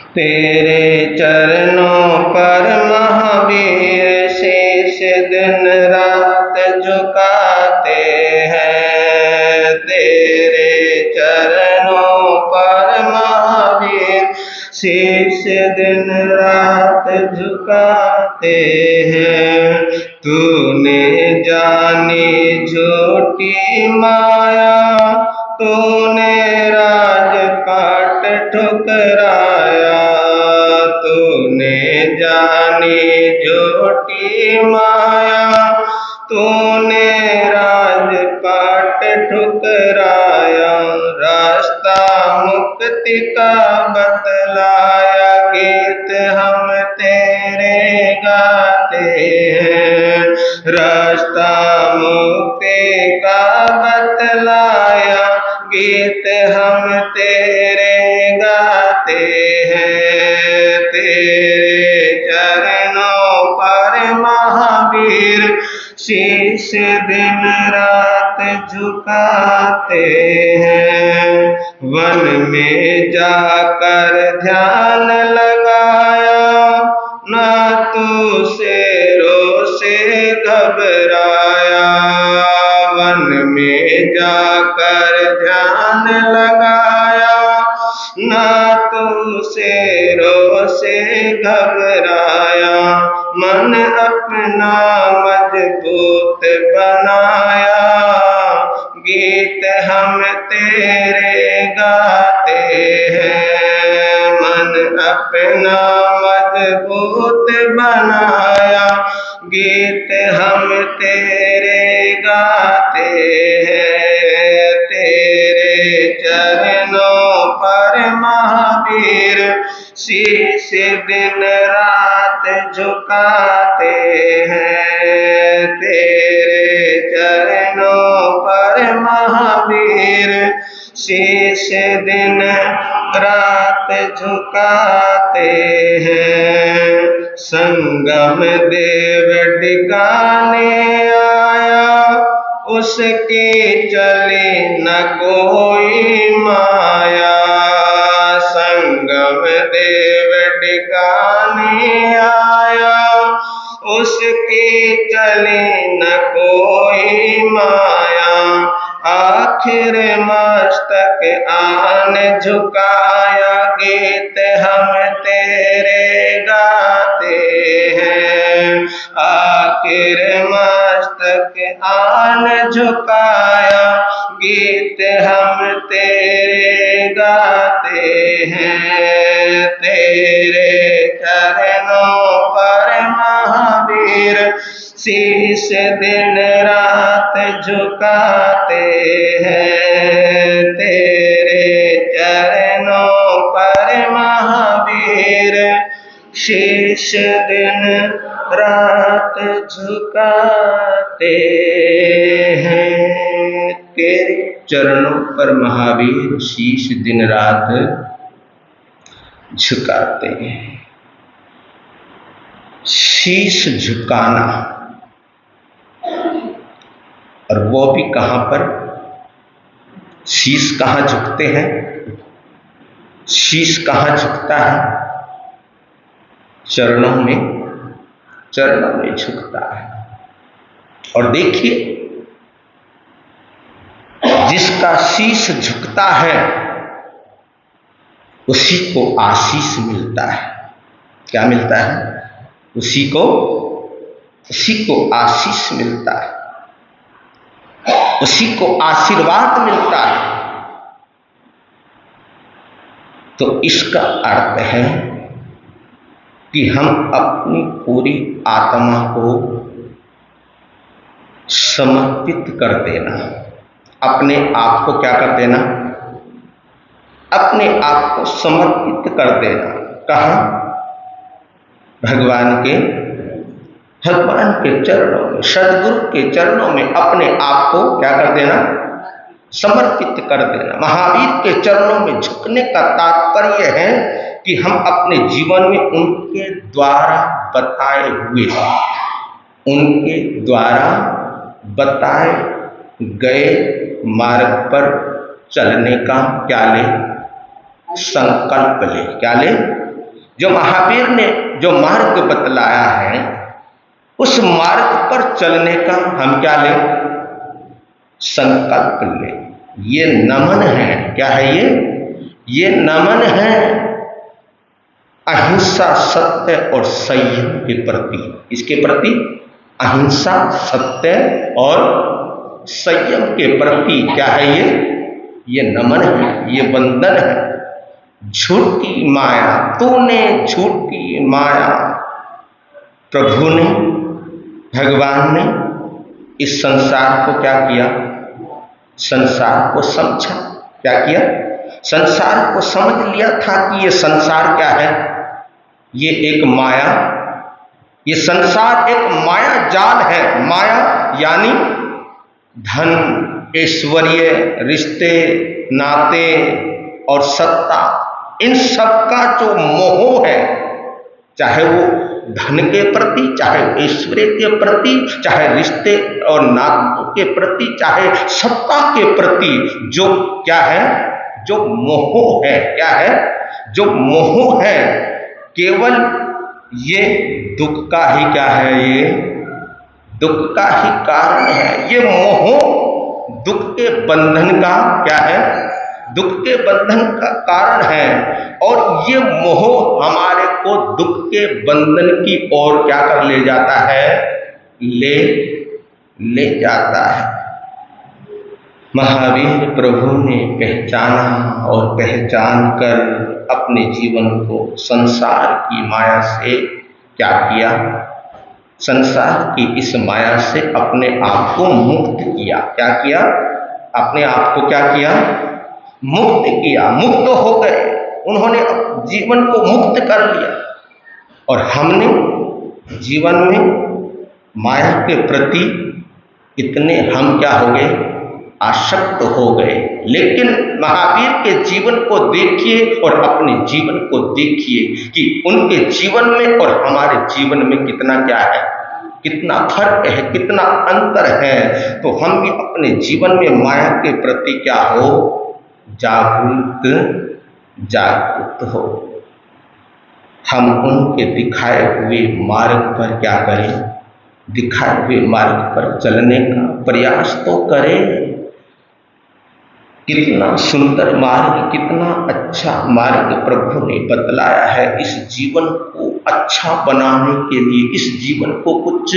तेरे चरणों पर महावीर शीश दिन रात झुकाते हैं। तेरे चरणों पर महावीर शीश दिन रात झुकाते हैं। तूने जानी झूठी माया, तूने राजपाट ठुकराया। तूने जानी झूठी माया, तूने राजपाट ठुकराया। रास्ता मुक्ति का बतलाया, गीत हम तेरे गाते हैं। रास्ता मुक्ति का बतलाया, गीत हम तेरे गाते हैं। तेरे चरणों पर महावीर शीश दिन रात झुकाते हैं। वन में जाकर ध्यान लगाया, ना तू शेरों से घबराया। वन में जाकर ध्यान लगाया, ना तू शेरों से घबराया। मन अपना मजबूत बनाया, गीत हम तेरे गाते हैं। मन अपना मजबूत बनाया, गीत हम तेरे गाते हैं। तेरे चरणों पर महावीर शीश दिन रात झुकाते हैं। तेरे चरणों पर महावीर शीश दिन रात झुकाते हैं। संगम देव डिगाने आया, उसकी चली न कोई माया। संगम देव डिगाने आया, उसकी चली न कोई माया। आखिर मस्तक आन झुकाया, गीत हम तेरे गाते हैं। आखिर मस्तक आन झुकाया, गीत हम तेरे गाते हैं। तेरे चरणों पर महावीर शीश दिन रात झुकाते हैं। तेरे चरणों पर महावीर शीश दिन रात झुकाते हैं। तेरे चरणों पर महावीर शीश दिन रात झुकाते हैं। शीश झुकाना, और वो भी कहां पर? शीश कहां झुकते हैं? शीश कहां झुकता है? चरणों में, चरणों में झुकता है। और देखिए, जिसका शीश झुकता है उसी को आशीष मिलता है। क्या मिलता है? उसी को आशीष मिलता है, उसी को आशीर्वाद मिलता है। तो इसका अर्थ है कि हम अपनी पूरी आत्मा को समर्पित कर देना, अपने आप को क्या कर देना? अपने आप को समर्पित कर देना। कहाँ? भगवान के चरणों में, सदगुरु के चरणों में अपने आप को क्या कर देना? समर्पित कर देना। महावीर के चरणों में झुकने का तात्पर्य है कि हम अपने जीवन में उनके द्वारा बताए हुए, उनके द्वारा बताए गए मार्ग पर चलने का क्या ले? संकल्प ले। क्या ले? जो महावीर ने जो मार्ग बतलाया है, उस मार्ग पर चलने का हम क्या लें? संकल्प लें। ये नमन है। क्या है ये नमन है अहिंसा, सत्य और संयम के प्रति। इसके प्रति अहिंसा, सत्य और संयम के प्रति क्या है ये नमन है, ये वंदन है। झूठी माया, तूने झूठी माया, प्रभु ने, भगवान ने इस संसार को क्या किया? संसार को समझा। क्या किया? संसार को समझ लिया था कि ये संसार क्या है? ये एक माया, ये संसार एक माया जाल है। माया यानी धन, ऐश्वर्य, रिश्ते, नाते और सत्ता, इन सब का जो मोह है, चाहे वो धन के प्रति, चाहे ऐश्वर्य के प्रति, चाहे रिश्ते और नातों के प्रति, चाहे सत्ता के प्रति, जो क्या है? जो मोह है। क्या है? जो मोह है, केवल ये दुख का ही क्या है? ये दुख का ही कारण है। ये मोह दुख के बंधन का क्या है? दुख के बंधन का कारण है। और ये मोह हमारे को दुख के बंधन की ओर क्या कर ले जाता है? ले जाता है। महावीर प्रभु ने पहचाना और पहचान कर अपने जीवन को संसार की माया से क्या किया? संसार की इस माया से अपने आप को मुक्त किया। क्या किया? अपने आप को क्या किया? मुक्त किया। मुक्त हो गए, उन्होंने जीवन को मुक्त कर लिया। और हमने जीवन में माया के प्रति इतने हम क्या हो गए? आसक्त हो गए। लेकिन महावीर के जीवन को देखिए और अपने जीवन को देखिए कि उनके जीवन में और हमारे जीवन में कितना क्या है? कितना फर्क है, कितना अंतर है। तो हम भी अपने जीवन में माया के प्रति क्या हो? जागरूक हो। हम उनके दिखाए हुए मार्ग पर क्या करें? दिखाए हुए मार्ग पर चलने का प्रयास तो करें। कितना सुंदर मार्ग, कितना अच्छा मार्ग प्रभु ने बतलाया है। इस जीवन को अच्छा बनाने के लिए, इस जीवन को कुछ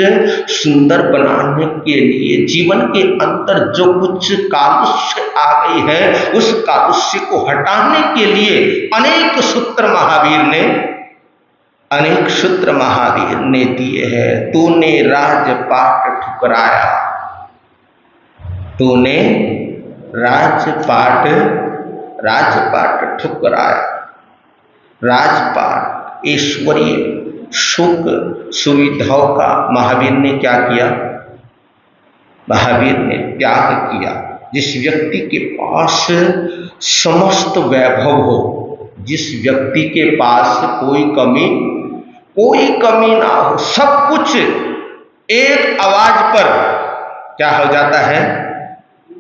सुंदर बनाने के लिए, जीवन के अंदर जो कुछ कालुष्य आ गई है, उस कालुष्य को हटाने के लिए अनेक सूत्र महावीर ने दिए हैं। तूने राजपाट ठुकराया, तूने राजपाट ठुकराया। राजपाट, ऐश्वर्य, सुख, सुविधाओं का महावीर ने क्या किया? महावीर ने त्याग किया। जिस व्यक्ति के पास समस्त वैभव हो, जिस व्यक्ति के पास कोई कमी ना हो, सब कुछ एक आवाज पर क्या हो जाता है?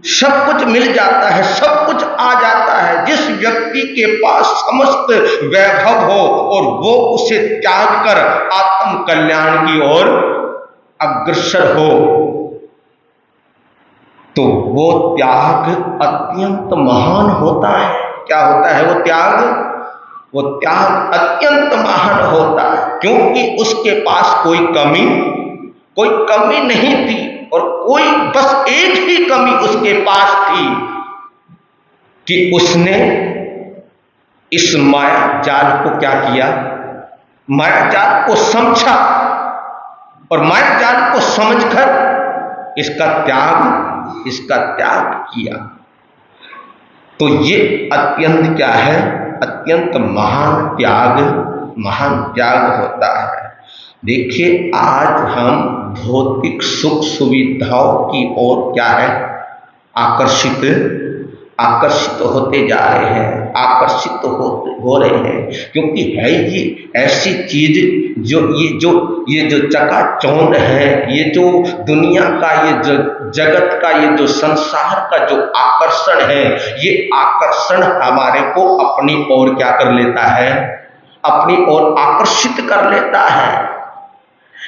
सब कुछ मिल जाता है, सब कुछ आ जाता है। जिस व्यक्ति के पास समस्त वैभव हो और वो उसे त्याग कर आत्म कल्याण की ओर अग्रसर हो, तो वो त्याग अत्यंत महान होता है। क्या होता है वो त्याग? वो त्याग अत्यंत महान होता है, क्योंकि उसके पास कोई कमी नहीं थी। और कोई बस एक ही कमी उसके पास थी कि उसने इस माया जाल को क्या किया? माया जाल को समझा और माया जाल को समझकर इसका त्याग किया। तो ये अत्यंत क्या है? अत्यंत महान त्याग होता है। देखिए, आज हम भौतिक सुख सुविधाओं की ओर क्या है? आकर्षित होते जा रहे हैं, आकर्षित हो रहे हैं। क्योंकि है ये ऐसी चीज ये जो चकाचौंध है, ये जो दुनिया का, ये जो जगत का, ये जो संसार का जो आकर्षण है, ये आकर्षण हमारे को अपनी ओर क्या कर लेता है? अपनी ओर आकर्षित कर लेता है।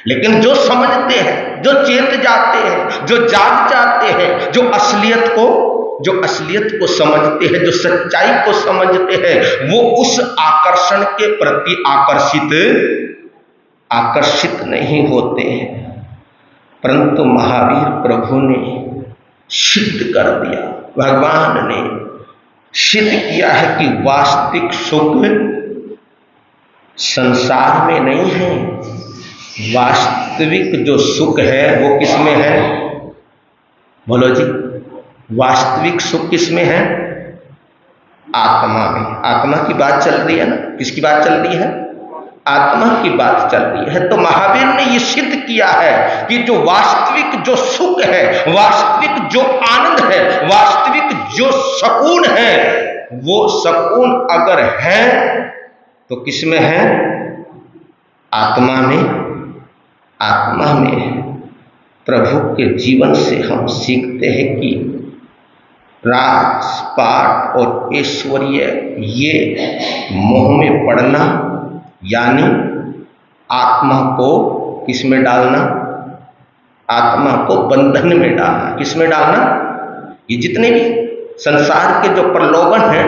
लेकिन जो समझते हैं, जो चेत जाते हैं, जो जाग जाते हैं, जो असलियत को समझते हैं, जो सच्चाई को समझते हैं, वो उस आकर्षण के प्रति आकर्षित नहीं होते हैं। परंतु महावीर प्रभु ने सिद्ध कर दिया, भगवान ने सिद्ध किया है कि वास्तविक सुख संसार में नहीं है। वास्तविक जो सुख है वो किसमें है? बोलो जी, वास्तविक सुख किसमें है? आत्मा में। आत्मा की बात चल रही है ना? किसकी बात चल रही है? आत्मा की बात चल रही है। तो महावीर ने ये सिद्ध किया है कि जो वास्तविक जो सुख है, वास्तविक जो आनंद है, वास्तविक जो सुकून है, वो सुकून अगर है तो किसमें है? आत्मा में। आत्मा में प्रभु के जीवन से हम सीखते हैं कि राजपाट और ऐश्वर्य ये मोह में पड़ना, यानी आत्मा को किसमें डालना? आत्मा को बंधन में डालना। किसमें डालना? ये जितने भी संसार के जो प्रलोभन हैं,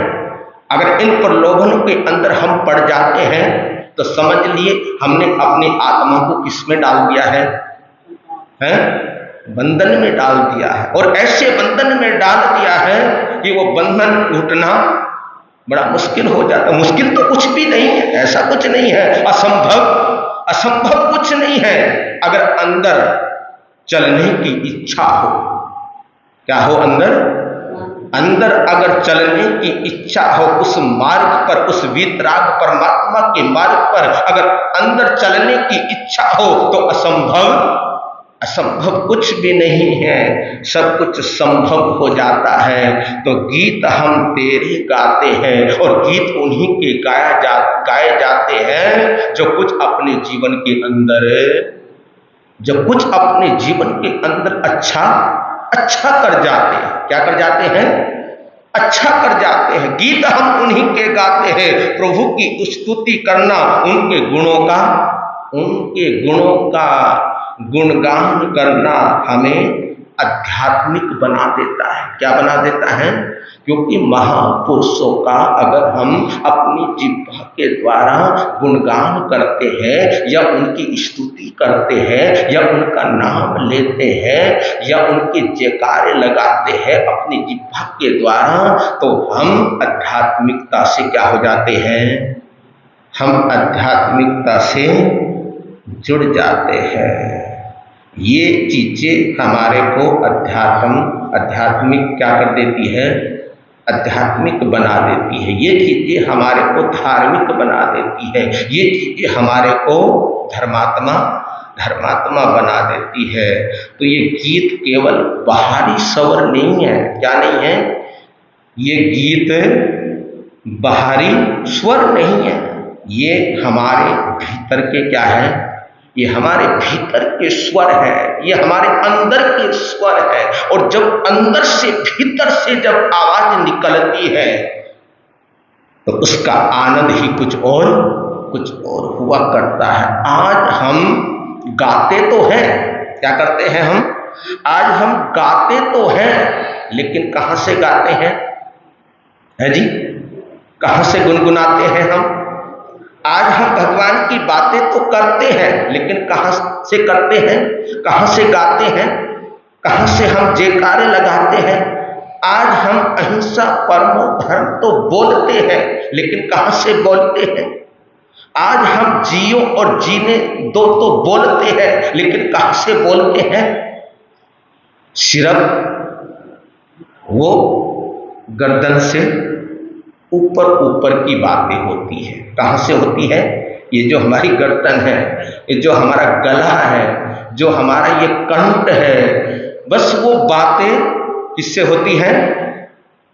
अगर इन प्रलोभनों के अंदर हम पड़ जाते हैं तो समझ लिए हमने अपनी आत्मा को किसमें डाल दिया है? बंधन में डाल दिया है। और ऐसे बंधन में डाल दिया है कि वो बंधन उठना बड़ा मुश्किल हो जाता है। मुश्किल तो कुछ भी नहीं है, ऐसा कुछ नहीं है, असंभव कुछ नहीं है, अगर अंदर चलने की इच्छा हो। क्या हो? अंदर अगर चलने की इच्छा हो, उस मार्ग पर, उस वीतराग परमात्मा के मार्ग पर अगर अंदर चलने की इच्छा हो तो असंभव कुछ भी नहीं है, सब कुछ संभव हो जाता है। तो गीत हम तेरे गाते हैं, और गीत उन्हीं के गाए जाते हैं जो कुछ अपने जीवन के अंदर अच्छा कर जाते हैं। क्या कर जाते हैं? अच्छा कर जाते हैं। गीत हम उन्हीं के गाते हैं। प्रभु की स्तुति करना, उनके गुणों का गुणगान करना हमें आध्यात्मिक बना देता है। क्या बना देता है? क्योंकि महापुरुषों का अगर हम अपनी जिह्वा के द्वारा गुणगान करते हैं, या उनकी स्तुति करते हैं, या उनका नाम लेते हैं, या उनके जयकारे लगाते हैं अपनी जिह्वा के द्वारा, तो हम आध्यात्मिकता से क्या हो जाते हैं? हम आध्यात्मिकता से जुड़ जाते हैं। ये चीजें हमारे को आध्यात्मिक क्या कर देती है? आध्यात्मिक बना देती है। ये चीजें हमारे को धार्मिक बना देती है। ये चीजें हमारे को धर्मात्मा बना देती है। तो ये गीत केवल बाहरी स्वर नहीं है। क्या नहीं है? ये गीत बाहरी स्वर नहीं है, ये हमारे भीतर के क्या है? ये हमारे भीतर के स्वर है, ये हमारे अंदर के स्वर है। और जब अंदर से, भीतर से जब आवाज निकलती है तो उसका आनंद ही कुछ और हुआ करता है। आज हम गाते तो हैं, क्या करते हैं हम? आज हम गाते तो हैं, लेकिन कहां से गाते हैं? है जी, कहां से गुनगुनाते हैं हम? आज हम भगवान की बातें तो करते हैं, लेकिन कहां से करते हैं? कहां से गाते हैं? कहां से हम जयकारे लगाते हैं? आज हम अहिंसा परमो धर्म तो बोलते हैं, लेकिन कहां से बोलते हैं? आज हम जियो और जीने दो तो बोलते हैं, लेकिन कहां से बोलते हैं? सिर्फ वो गर्दन से ऊपर की बातें होती है। कहां से होती है? ये जो हमारी गर्दन है, ये जो हमारा गला है, जो हमारा ये कंठ है, बस वो बातें किससे होती है?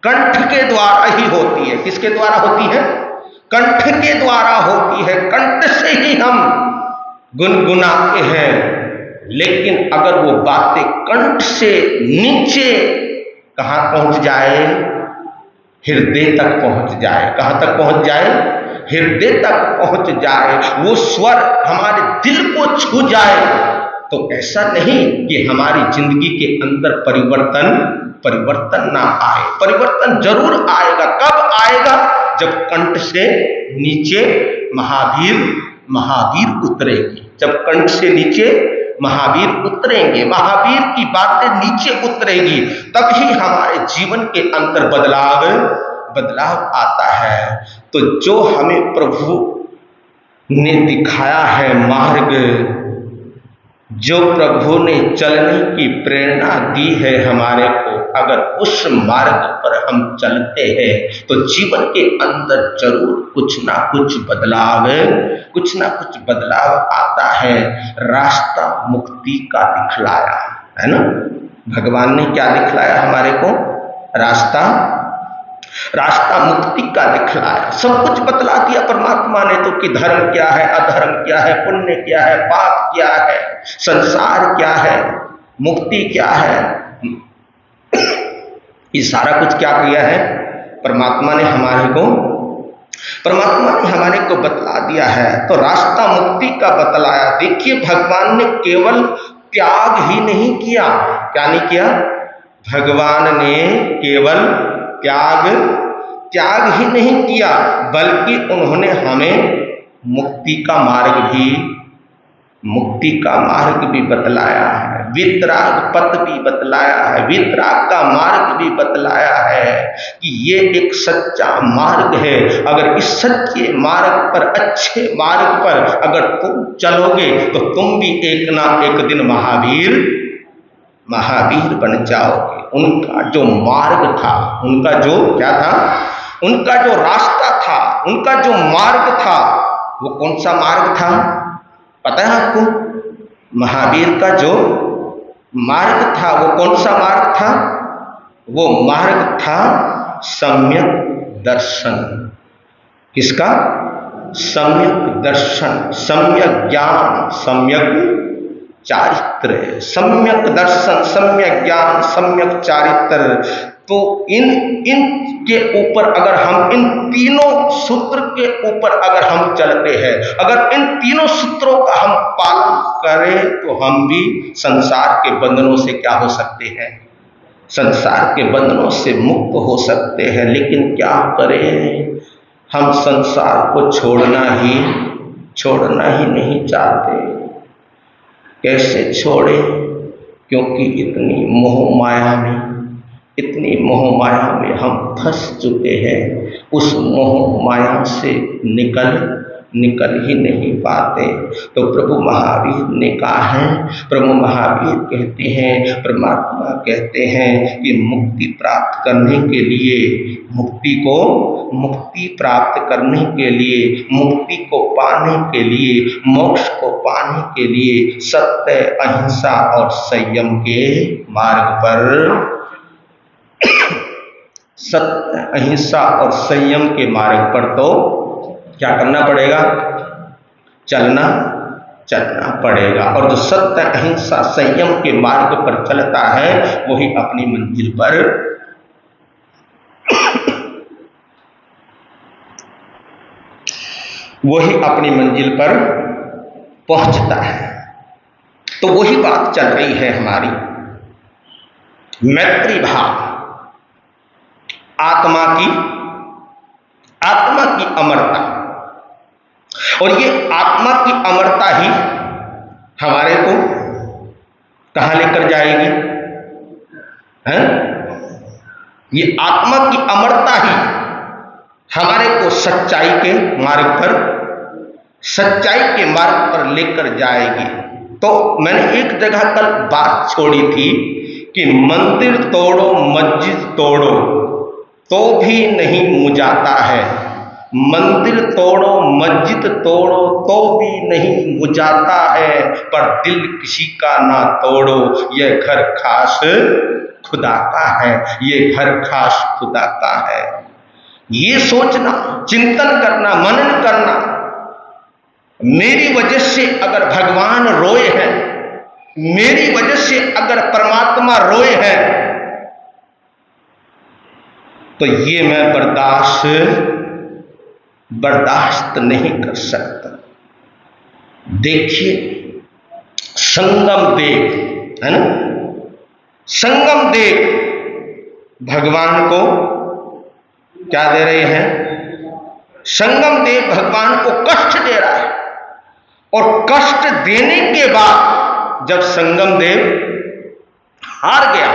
कंठ के द्वारा ही होती है। किसके द्वारा होती है? कंठ के द्वारा होती है। कंठ से ही हम गुनगुनाते हैं। लेकिन अगर वो बातें कंठ से नीचे कहां पहुंच जाए? हृदय तक पहुंच जाए। कहां तक पहुंच जाए? हृदय तक पहुंच जाए, वो स्वर हमारे दिल को छू जाए, तो ऐसा नहीं कि हमारी जिंदगी के अंदर परिवर्तन ना आए। परिवर्तन जरूर आएगा। कब आएगा? जब कंठ से नीचे महावीर उतरेगी। जब कंठ से नीचे महावीर उतरेंगे, महावीर की बातें नीचे उतरेगी, तभी हमारे जीवन के अंदर बदलाव आता है। तो जो हमें प्रभु ने दिखाया है मार्ग, जो प्रभु ने चलने की प्रेरणा दी है हमारे को, अगर उस मार्ग पर हम चलते हैं तो जीवन के अंदर जरूर कुछ ना कुछ बदलाव आता है। रास्ता मुक्ति का दिखलाया है ना, भगवान ने क्या दिखलाया हमारे को? रास्ता मुक्ति का दिखलाया। सब कुछ बतला दिया परमात्मा ने तो, कि धर्म क्या है, अधर्म क्या है, पुण्य क्या है, पाप क्या है, संसार क्या है, मुक्ति क्या है। ये सारा कुछ क्या किया है? परमात्मा ने हमारे को बतला दिया है। तो रास्ता मुक्ति का बतलाया। देखिए, भगवान ने केवल त्याग ही नहीं किया। क्या नहीं किया? भगवान ने केवल त्याग ही नहीं किया, बल्कि उन्होंने हमें मुक्ति का मार्ग भी बतलाया है, वितराग पथ भी बतलाया है, वितराग का मार्ग भी बतलाया है कि ये एक सच्चा मार्ग है। अगर इस सच्चे मार्ग पर, अच्छे मार्ग पर अगर तुम चलोगे तो तुम भी एक ना एक दिन महावीर बन जाओगे। उनका जो मार्ग था, उनका जो क्या था, उनका जो रास्ता था, उनका जो मार्ग था, वो कौन सा मार्ग था पता है आपको? महावीर का जो मार्ग था वो कौन सा मार्ग था? वो मार्ग था सम्यक दर्शन। किसका? सम्यक दर्शन, सम्यक ज्ञान, सम्यक चारित्र। सम्यक दर्शन, सम्यक ज्ञान, सम्यक चारित्र। तो इन के ऊपर अगर हम, इन तीनों सूत्र के ऊपर अगर हम चलते हैं, अगर इन तीनों सूत्रों का हम पालन करें, तो हम भी संसार के बंधनों से क्या हो सकते हैं? संसार के बंधनों से मुक्त हो सकते हैं। लेकिन क्या करें, हम संसार को छोड़ना ही नहीं चाहते। कैसे छोड़े? क्योंकि इतनी मोह माया में हम फंस चुके हैं। उस मोह माया से निकल ही नहीं पाते। तो प्रभु महावीर ने कहा है, प्रभु महावीर कहते हैं, परमात्मा कहते हैं कि मुक्ति प्राप्त करने के लिए, मुक्ति प्राप्त करने के लिए, मुक्ति को पाने के लिए, मोक्ष को पाने के लिए सत्य, अहिंसा और संयम के मार्ग पर, सत्य, अहिंसा और संयम के मार्ग पर तो क्या करना पड़ेगा? चलना पड़ेगा। और जो सत्य, अहिंसा, संयम के मार्ग पर चलता है वही अपनी मंजिल पर पहुंचता है। तो वही बात चल रही है हमारी, मैत्री भाव, आत्मा की अमरता। और ये आत्मा की अमरता ही हमारे को कहां लेकर जाएगी? ये आत्मा की अमरता ही हमारे को सच्चाई के मार्ग पर लेकर जाएगी। तो मैंने एक जगह कल बात छोड़ी थी कि मंदिर तोड़ो, मस्जिद तोड़ो तो भी नहीं मुझाता है, मंदिर तोड़ो, मस्जिद तोड़ो तो भी नहीं मुझाता है, पर दिल किसी का ना तोड़ो, यह घर खास खुदा का है, ये घर खास खुदा का है। ये सोचना, चिंतन करना, मनन करना, मेरी वजह से अगर भगवान रोए हैं, मेरी वजह से अगर परमात्मा रोए हैं, तो ये मैं बर्दाश्त बर्दाश्त नहीं कर सकता। देखिए संगम देव, है ना, संगम देव भगवान को क्या दे रहे हैं? संगम देव भगवान को कष्ट दे रहा है। और कष्ट देने के बाद जब संगम देव हार गया,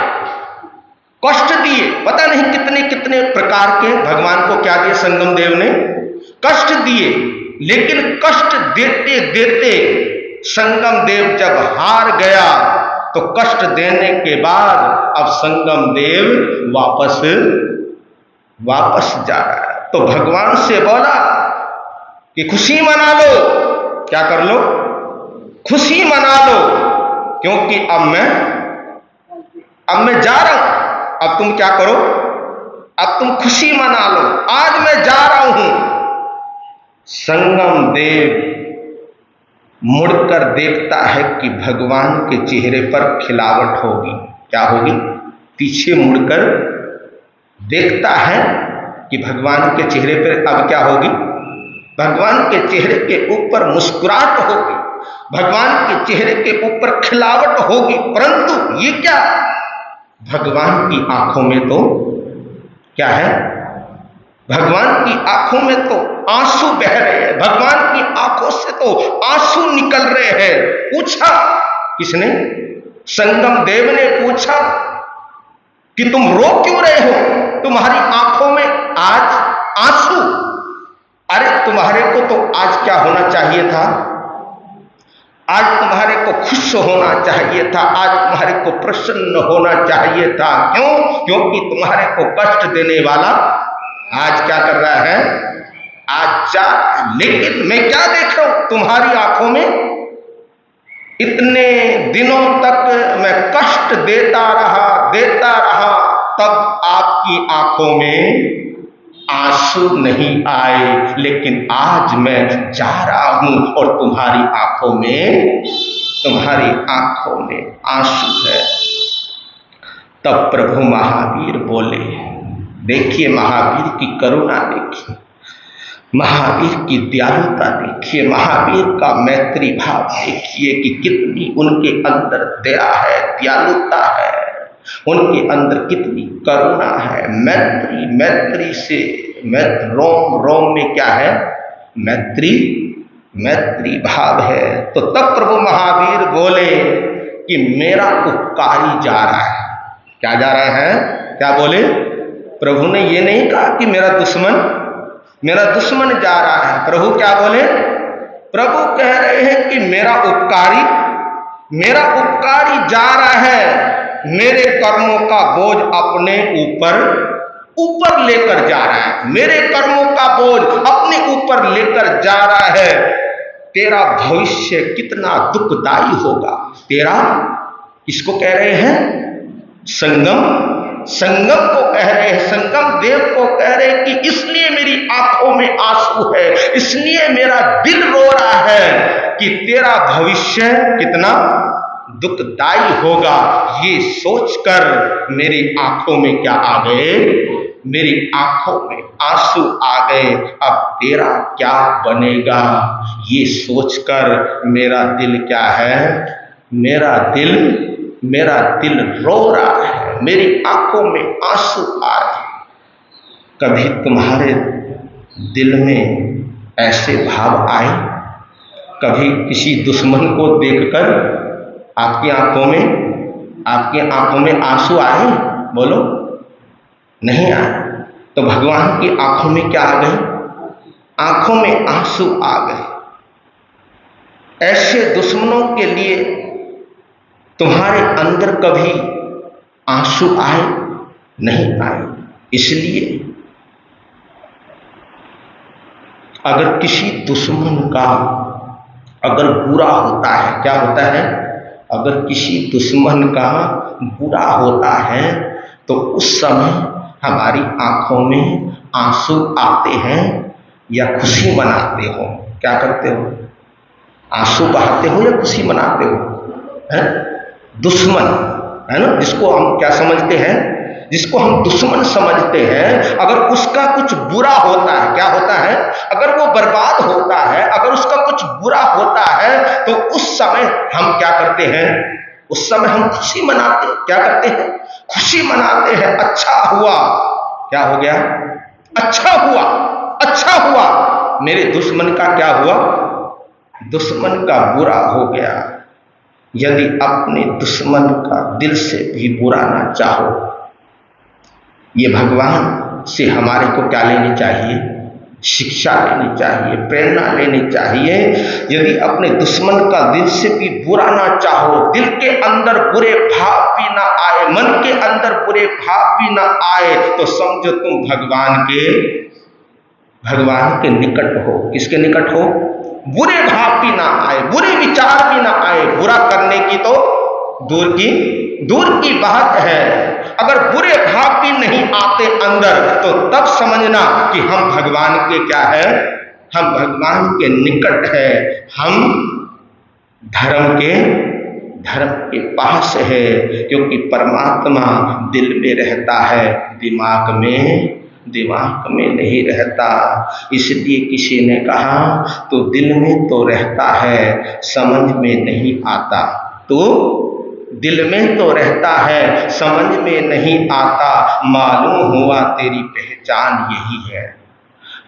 कष्ट दिए, पता नहीं कितने कितने प्रकार के भगवान को क्या दिए संगम देव ने, कष्ट दिए। लेकिन कष्ट देते देते संगम देव जब हार गया तो कष्ट देने के बाद अब संगम देव वापस जा रहा है। तो भगवान से बोला कि खुशी मना लो, क्या कर लो? खुशी मना लो, क्योंकि अब मैं जा रहा हूं। अब तुम क्या करो? अब तुम खुशी मना लो, आज मैं जा रहा हूं। संगम देव मुड़कर देखता है कि भगवान के चेहरे पर खिलावट होगी। क्या होगी? पीछे मुड़कर देखता है कि भगवान के चेहरे पर अब क्या होगी? भगवान के चेहरे के ऊपर मुस्कुराहट होगी, भगवान के चेहरे के ऊपर खिलावट होगी। परंतु ये क्या? भगवान की आंखों में तो क्या है? भगवान की आंखों में तो आंसू बह रहे हैं, भगवान की आंखों से तो आंसू निकल रहे हैं। पूछा किसने? संगम देव ने पूछा कि तुम रो क्यों रहे हो? तुम्हारी आंखों में आज आंसू। अरे तुम्हारे को तो आज क्या होना चाहिए था? आज तुम्हारे को खुश होना चाहिए था, आज तुम्हारे को प्रसन्न होना चाहिए था। क्यों? क्योंकि तुम्हारे को कष्ट देने वाला आज क्या कर रहा है? आज जा। लेकिन मैं क्या देख रहा हूं तुम्हारी आंखों में? इतने दिनों तक मैं कष्ट देता रहा, तब आपकी आंखों में आंसू नहीं आए। लेकिन आज मैं जा रहा हूं और तुम्हारी आंखों में आंसू है। तब प्रभु महावीर बोले, देखिए महावीर की करुणा देखिए, महावीर की दयालुता देखिए, महावीर का मैत्री भाव देखिए कि कितनी उनके अंदर दया है, दयालुता है, उनके अंदर कितनी करुणा है। मैत्री से रोम रोम में क्या है? मैत्री भाव है। तो तब प्रभु महावीर बोले कि मेरा उपकारी जा रहा है। क्या जा रहा है? क्या बोले? प्रभु ने ये नहीं कहा कि मेरा दुश्मन जा रहा है। प्रभु क्या बोले? प्रभु कह रहे हैं कि मेरा उपकारी जा रहा है, मेरे कर्मों का बोझ अपने ऊपर लेकर जा रहा है, मेरे कर्मों का बोझ अपने ऊपर लेकर जा रहा है। तेरा भविष्य कितना दुखदाई होगा। तेरा, किसको कह रहे हैं? संगम को कह रहे हैं, संगम देव को कह रहे हैं कि इसलिए मेरी आंखों में आंसू है, इसलिए मेरा दिल रो रहा है कि तेरा भविष्य कितना दुखदाई होगा। ये सोचकर मेरी आंखों में क्या आ गए? मेरी आंखों में आंसू आ गए। अब तेरा क्या बनेगा? ये सोचकर मेरा दिल क्या है? मेरा दिल रो रहा है, मेरी आंखों में आंसू आ रहे हैं। कभी तुम्हारे दिल में ऐसे भाव आए? कभी किसी दुश्मन को देखकर आपकी आंखों में आंसू आए? बोलो, नहीं आए। तो भगवान की आंखों में क्या आ गई? आंखों में आंसू आ गए। ऐसे दुश्मनों के लिए तुम्हारे अंदर कभी आंसू आए? नहीं आए। इसलिए अगर किसी दुश्मन का अगर बुरा होता है, क्या होता है? अगर किसी दुश्मन का बुरा होता है तो उस समय हमारी आंखों में आंसू आते हैं या खुशी मनाते हो? क्या करते हो? आंसू बहाते हो या खुशी मनाते हो? है दुश्मन, है ना, जिसको हम क्या समझते हैं जिसको हम दुश्मन समझते हैं, अगर उसका कुछ बुरा होता है, क्या होता है, अगर वो बर्बाद होता है, अगर उसका कुछ बुरा होता है, तो उस समय हम क्या करते हैं, उस समय हम खुशी मनाते हैं। क्या करते हैं, खुशी मनाते हैं। अच्छा हुआ, क्या हो गया, अच्छा हुआ, अच्छा हुआ, मेरे दुश्मन का क्या हुआ, दुश्मन का बुरा हो गया। यदि अपने दुश्मन का दिल से भी बुरा ना चाहो, ये भगवान से हमारे को क्या लेनी चाहिए, शिक्षा लेनी चाहिए, प्रेरणा लेनी चाहिए। यदि अपने दुश्मन का दिल से भी बुरा ना चाहो, दिल के अंदर बुरे भाव भी ना आए, मन के अंदर बुरे भाव भी ना आए, तो समझो तुम भगवान के निकट हो। किसके निकट हो, बुरे भाव भी ना आए, बुरे विचार भी ना आए। बुरा करने की तो दूर की बात है, अगर बुरे भाव भी नहीं आते अंदर, तो तब समझना कि हम भगवान के क्या है, हम भगवान के निकट है, हम धर्म के पास है। क्योंकि परमात्मा दिल में रहता है, दिमाग में नहीं रहता। इसलिए किसी ने कहा, तो दिल में तो रहता है, समझ में नहीं आता। तो दिल में तो रहता है, समझ में नहीं आता, मालूम हुआ तेरी पहचान यही है।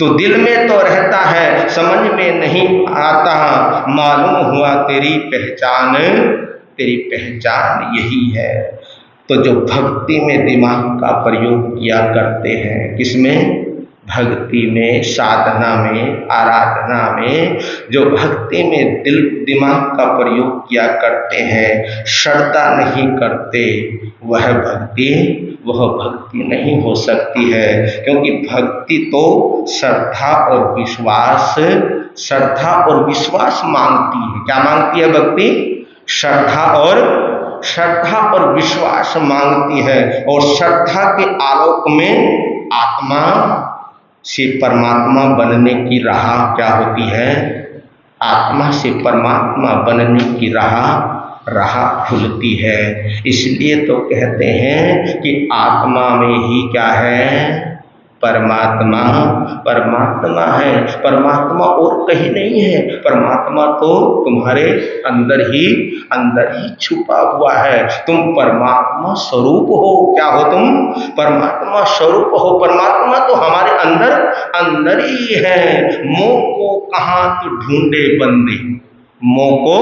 तो दिल में तो रहता है, समझ में नहीं आता, मालूम हुआ तेरी पहचान यही है। तो जो भक्ति में दिमाग का प्रयोग किया करते हैं, किसमें, भक्ति में, साधना में, आराधना में, जो भक्ति में दिमाग का प्रयोग किया करते हैं, श्रद्धा नहीं करते, वह भक्ति नहीं हो सकती है। क्योंकि भक्ति तो श्रद्धा और विश्वास मांगती है। क्या मांगती है भक्ति, श्रद्धा और विश्वास मांगती है। और श्रद्धा के आलोक में आत्मा से परमात्मा बनने की राह क्या होती है, आत्मा से परमात्मा बनने की राह खुलती है। इसलिए तो कहते हैं कि आत्मा में ही क्या है, परमात्मा है। परमात्मा और कहीं नहीं है, परमात्मा तो तुम्हारे अंदर ही छुपा हुआ है। तुम परमात्मा स्वरूप हो। क्या हो तुम, परमात्मा स्वरूप हो। परमात्मा तो हमारे अंदर ही है। मोह को कहाँ तू ढूंढे बंदे, मोह को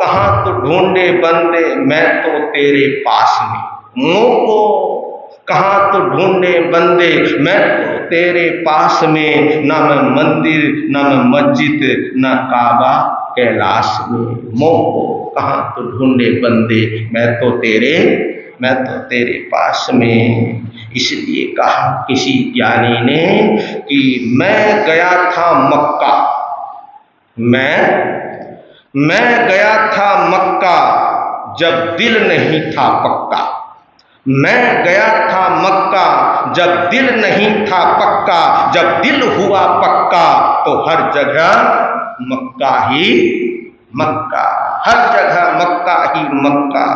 कहाँ तू ढूंढे बंदे, मैं तो तेरे पास में। मोह को कहाँ तो ढूंढे बंदे, मैं तो तेरे पास में। ना मैं मंदिर, ना मैं मस्जिद, ना काबा कैलाश में। मोह को कहाँ तो ढूंढे बंदे, मैं तो तेरे पास में। इसलिए कहा किसी ज्ञानी ने कि मैं गया था मक्का, मैं गया था मक्का, जब दिल नहीं था पक्का। मैं गया था मक्का, जब दिल नहीं था पक्का। जब दिल हुआ पक्का, तो हर जगह मक्का ही मक्का, हर जगह मक्का ही मक्का।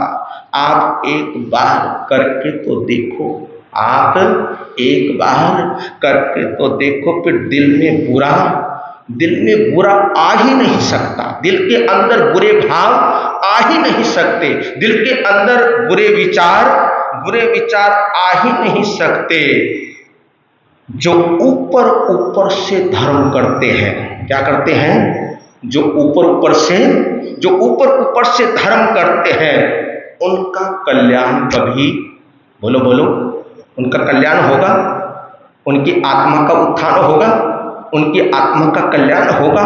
आप एक बार करके तो देखो, आप एक बार करके तो देखो, फिर दिल में बुरा आ ही नहीं सकता। दिल के अंदर बुरे भाव आ ही नहीं सकते। दिल के अंदर बुरे विचार आ ही नहीं सकते। जो ऊपर से धर्म करते हैं, क्या करते हैं, जो ऊपर से धर्म करते हैं, उनका कल्याण कभी, बोलो, उनका कल्याण होगा, उनकी आत्मा का उत्थान होगा, उनकी आत्मा का कल्याण होगा,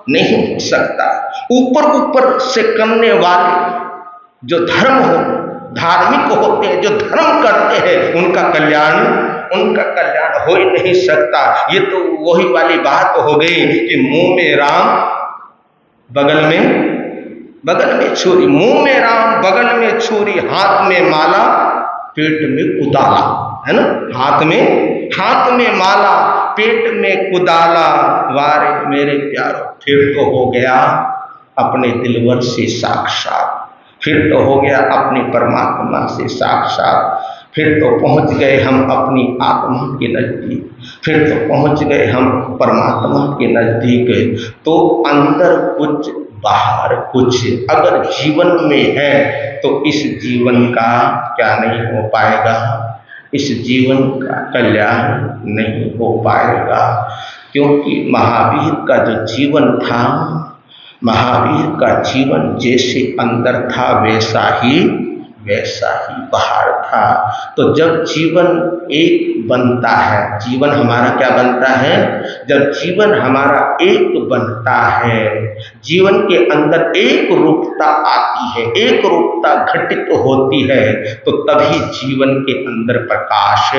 नहीं हो सकता। ऊपर से करने वाले जो धार्मिक होते हैं, जो धर्म करते हैं, उनका कल्याण हो ही नहीं सकता। ये तो वही वाली बात हो गई कि मुंह में राम बगल में छुरी, मुंह में राम बगल में छुरी, हाथ में माला पेट में कुदाला, है ना। हाथ में माला पेट में कुदाला, वारे मेरे प्यारो, फिर तो हो गया अपने दिलवर से साक्षात, फिर तो हो गया अपने परमात्मा से साक्षात, फिर तो पहुंच गए हम अपनी आत्मा के नजदीक, फिर तो पहुंच गए हम परमात्मा के नजदीक। तो अंदर कुछ बाहर कुछ अगर जीवन में है तो इस जीवन का क्या नहीं हो पाएगा, इस जीवन का कल्याण नहीं हो पाएगा। क्योंकि महावीर का जो जीवन था, महावीर का जीवन जैसे अंदर था वैसा ही बाहर था। तो जब जीवन एक बनता है, जीवन हमारा क्या बनता है, जब जीवन हमारा एक बनता है, जीवन के अंदर एक रूपता आती है, एक रूपता घटित होती है, तो तभी जीवन के अंदर प्रकाश,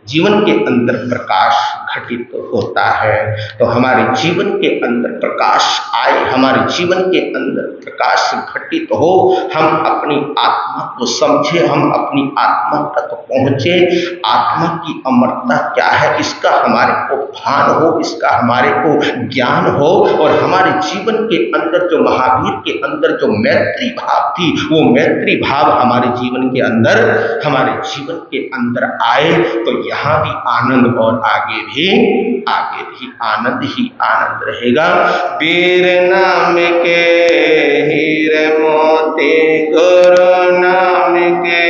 जीवन के अंदर प्रकाश घटित होता है। तो हमारे जीवन के अंदर प्रकाश आए, हमारे जीवन के अंदर प्रकाश घटित हो, हम अपनी आत्मा को समझे, हम अपनी आत्मा तक पहुँचे, आत्मा की अमरता क्या है इसका हमारे को भान हो, इसका हमारे को ज्ञान हो, और हमारे जीवन के अंदर जो महावीर के अंदर जो मैत्री भाव थी, वो मैत्री भाव हमारे जीवन के अंदर, हमारे जीवन के अंदर आए, तो यहाँ भी आनंद और आगे भी आनंद ही आनंद रहेगा। पीर नाम के हीरे मोती, गुरु नाम के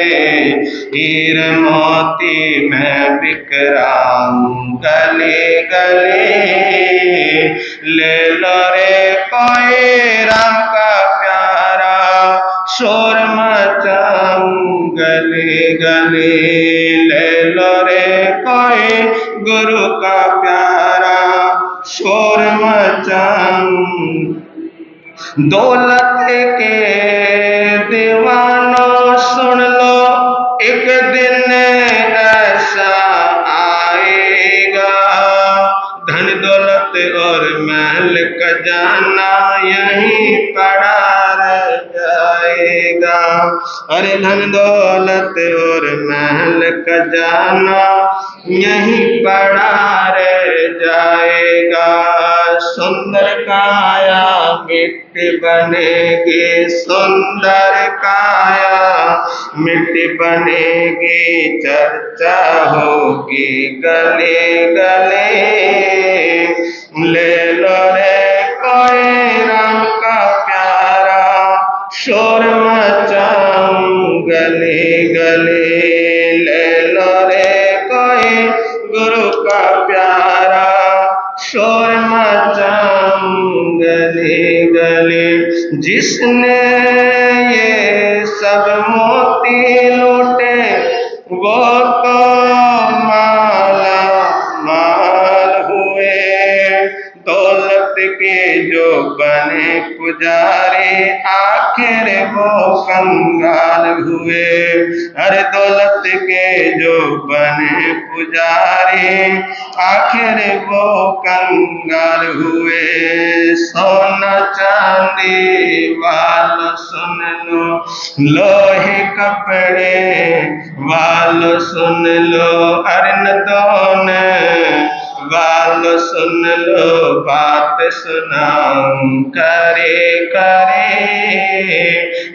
हीरे मोती, मैं बिकराऊं गले गले, ले लो रे कोई राम का प्यारा, शोर मचाऊं गले गले, ले लो रे कोई गुरु का प्यारा, शोर मचाऊं। दौलत के दीवानों सुन लो, एक दिन ऐसा आएगा, धन दौलत और महल खजाना यहीं पड़ा रह जाएगा। अरे धन दौलत और महल खजाना यहीं पड़ा रह जाएगा, सुंदर काया मिट्टी बनेगी, सुंदर काया मिट्टी बनेगी, चर्चा होगी गले गले, ले लो रे कोई राम का प्यारा, शोर मचाऊं गले गले, ले लो रे कोई गुरु का प्यारा, शोर मचाऊं गले गले। जिसने ये सब मोती लूटे, वो तो माला माल हुए, दौलत के जो बने पुजारी, आखिर वो कंगाल हुए। अरे दौलत के जो बने पुजारी, आखिर वो कंगाल हुए। सोना चांदी वालों सुन लो, लोहे कपड़े वालों सुन लो, अरे दोन वालों सुन लो, बात सुनाऊं करे करे,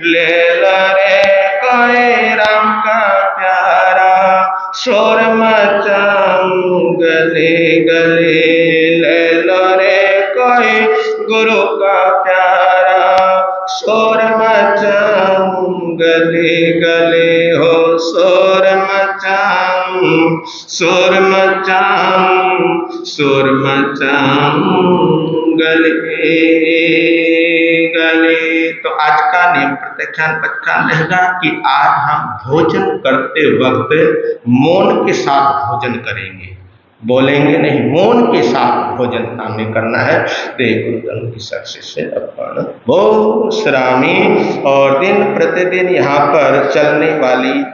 ले लो रे कोई राम का प्यारा, शोर मचाऊं गले गले, ले लो रे कोई गुरु का प्यारा, शोर मचाऊं गले गले, हो शोर मचाऊं, शोर मचाऊं, शोर मचाऊं गले गले। तो आज का नियम प्रत्याख्यान पचखान रहेगा कि आज हम भोजन करते वक्त मौन के साथ भोजन करेंगे, बोलेंगे नहीं, मौन के साथ भोजन हमें करना है। गुरुजन की साक्षी से अर्पण बहुत श्रामी। और दिन प्रतिदिन यहाँ पर चलने वाली